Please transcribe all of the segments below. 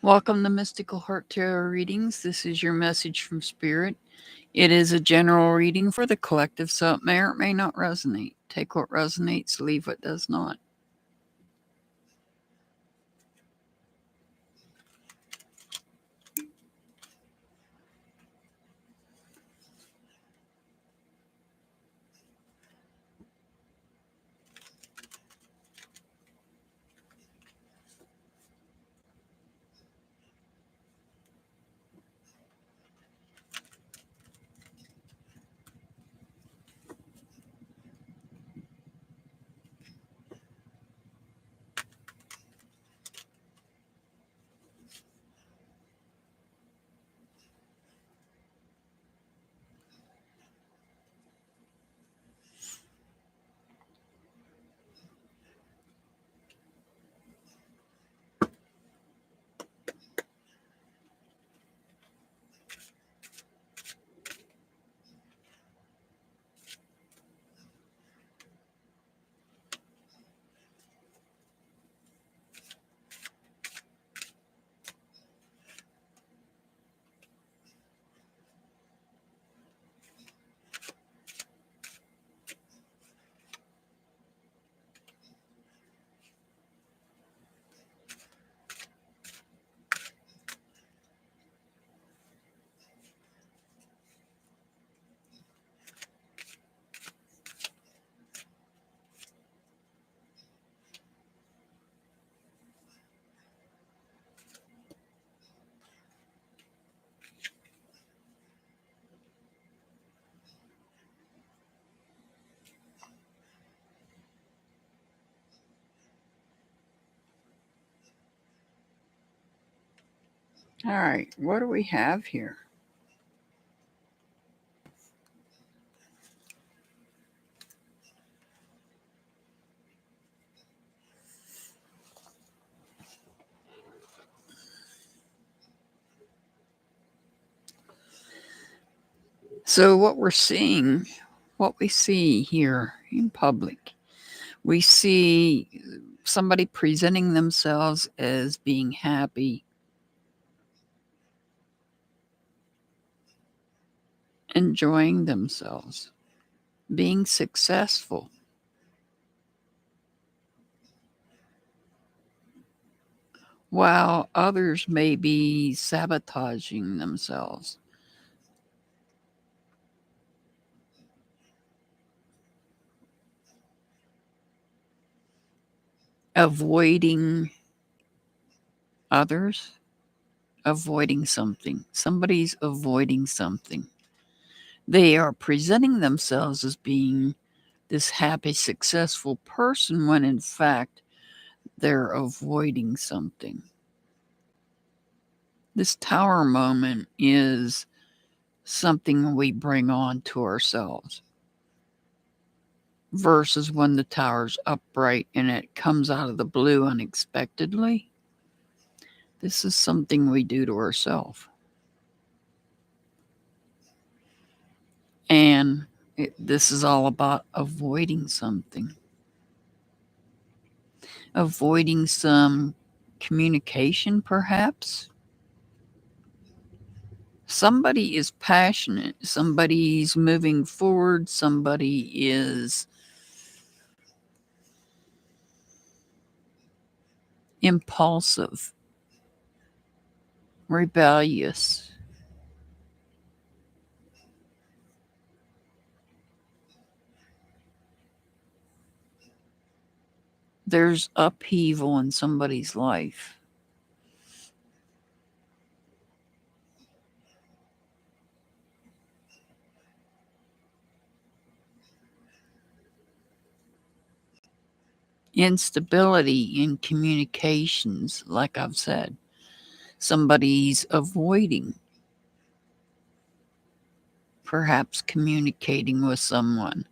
Welcome to Mystical Heart Tarot Readings. This is your message from Spirit. It is a general reading for the collective, so it may or may not resonate. Take what resonates, leave what does not. All right, what do we have here? So, what we see here in public, we see somebody presenting themselves as being happy, enjoying themselves, being successful, while others may be sabotaging themselves, avoiding others, avoiding something. Somebody's avoiding something. They are presenting themselves as being this happy, successful person when in fact they're avoiding something. This tower moment is something we bring on to ourselves versus when the tower's upright and it comes out of the blue unexpectedly. This is something we do to ourselves. And this is all about avoiding something, avoiding some communication, perhaps. Somebody is passionate, somebody's moving forward, somebody is impulsive, rebellious. There's upheaval in somebody's life. Instability in communications, like I've said. Somebody's avoiding, perhaps communicating with someone.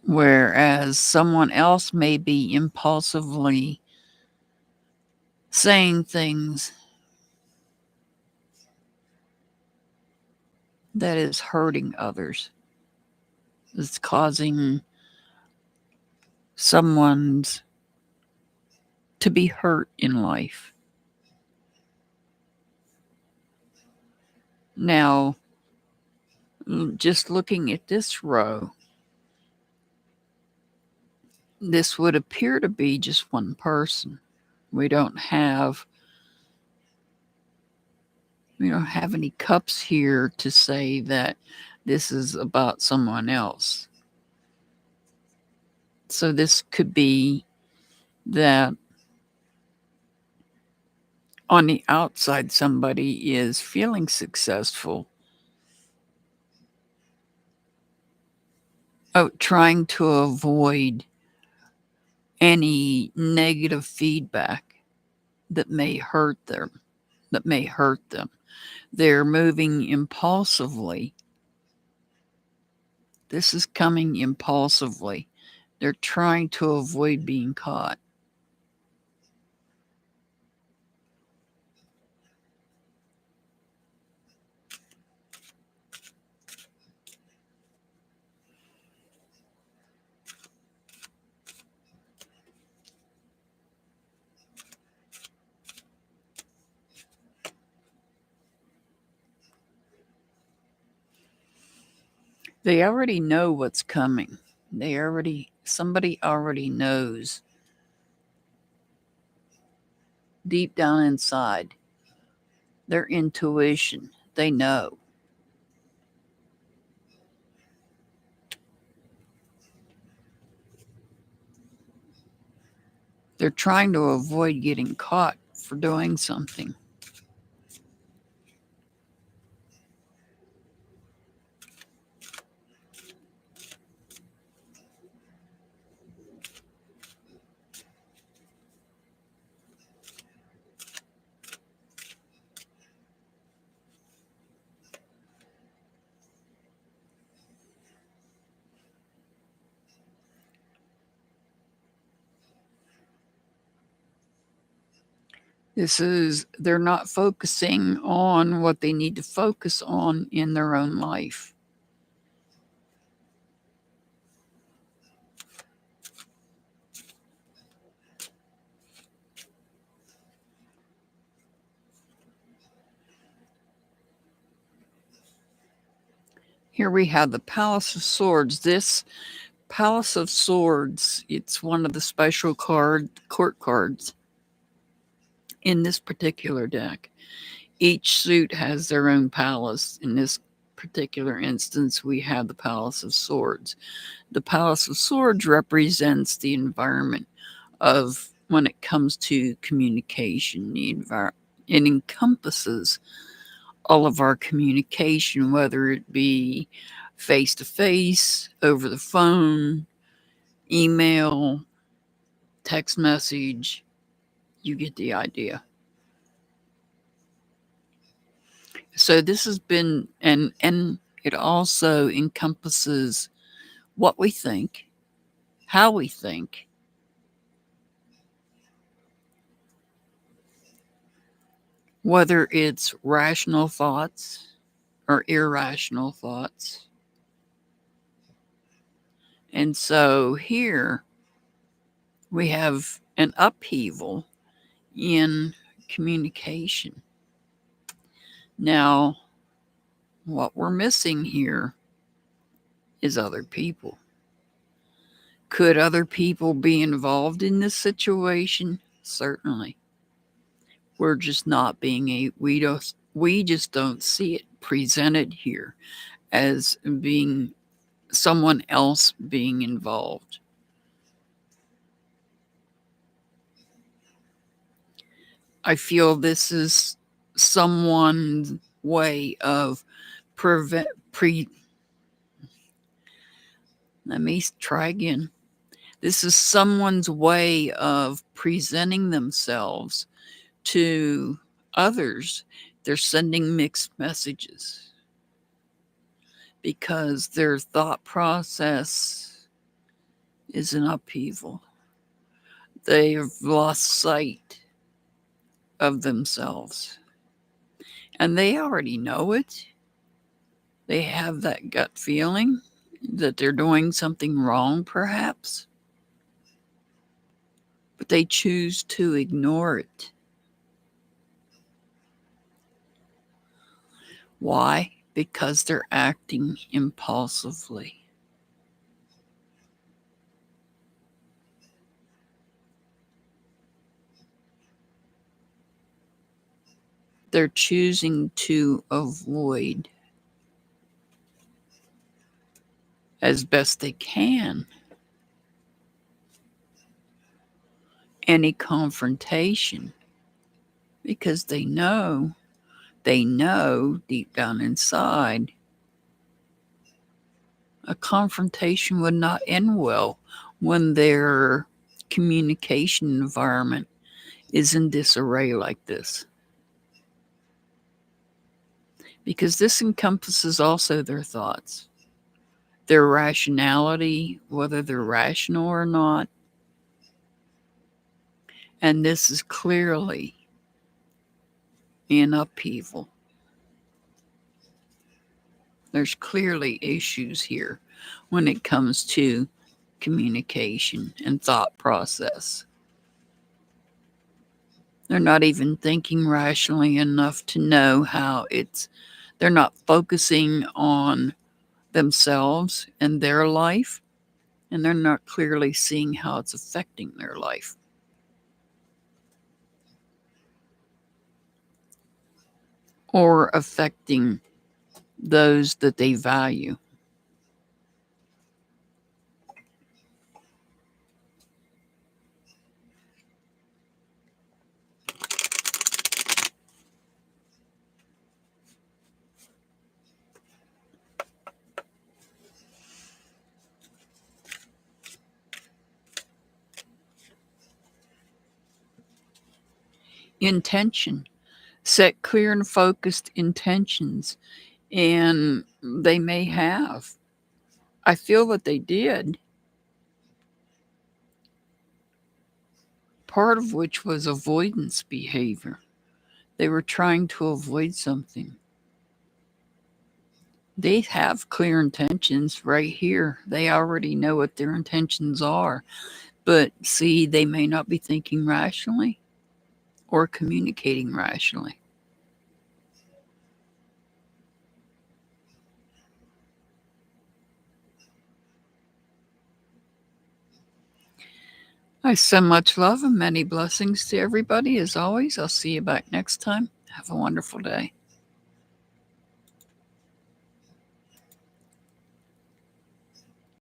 Whereas someone else may be impulsively saying things that is hurting others. It's causing someone's to be hurt in life. Now, just looking at this row, this would appear to be just one person. We don't have any cups here to say that this is about someone else. So this could be that on the outside somebody is feeling successful, trying to avoid any negative feedback that may hurt them. They're moving impulsively. This is coming impulsively. They're trying to avoid being caught. They already know what's coming. Somebody already knows deep down inside, their intuition, they know. They're trying to avoid getting caught for doing something. They're not focusing on what they need to focus on in their own life. Here we have the Palace of Swords. This Palace of Swords, it's one of the special court cards in this particular deck. Each suit has their own palace. In this particular instance, we have the Palace of Swords. The Palace of Swords represents the environment of when it comes to communication. It encompasses all of our communication, whether it be face to face, over the phone, email, text message. You get the idea. So this has been, and it also encompasses what we think, how we think, whether it's rational thoughts or irrational thoughts. And so here we have an upheaval in communication. Now, what we're missing here is other people. Could other people be involved in this situation? Certainly. We're just not we just don't see it presented here as being someone else being involved. I feel this is someone's way of let me try again. This is someone's way of presenting themselves to others. They're sending mixed messages because their thought process is an upheaval. They've lost sight of themselves. And they already know it. They have that gut feeling that they're doing something wrong, perhaps. but they choose to ignore it. Why? Because they're acting impulsively. They're choosing to avoid as best they can any confrontation because they know deep down inside a confrontation would not end well when their communication environment is in disarray like this. Because this encompasses also their thoughts, their rationality, whether they're rational or not. And this is clearly in upheaval. There's clearly issues here when it comes to communication and thought process. They're not even thinking rationally enough to know how they're not focusing on themselves and their life, and they're not clearly seeing how it's affecting their life or affecting those that they value. Intention. Set clear and focused intentions, and they may have. I feel that they did, part of which was avoidance behavior. They were trying to avoid something. They have clear intentions right here. They already know what their intentions are. But see, they may not be thinking rationally or communicating rationally. I send much love and many blessings to everybody. As always, I'll see you back next time. Have a wonderful day.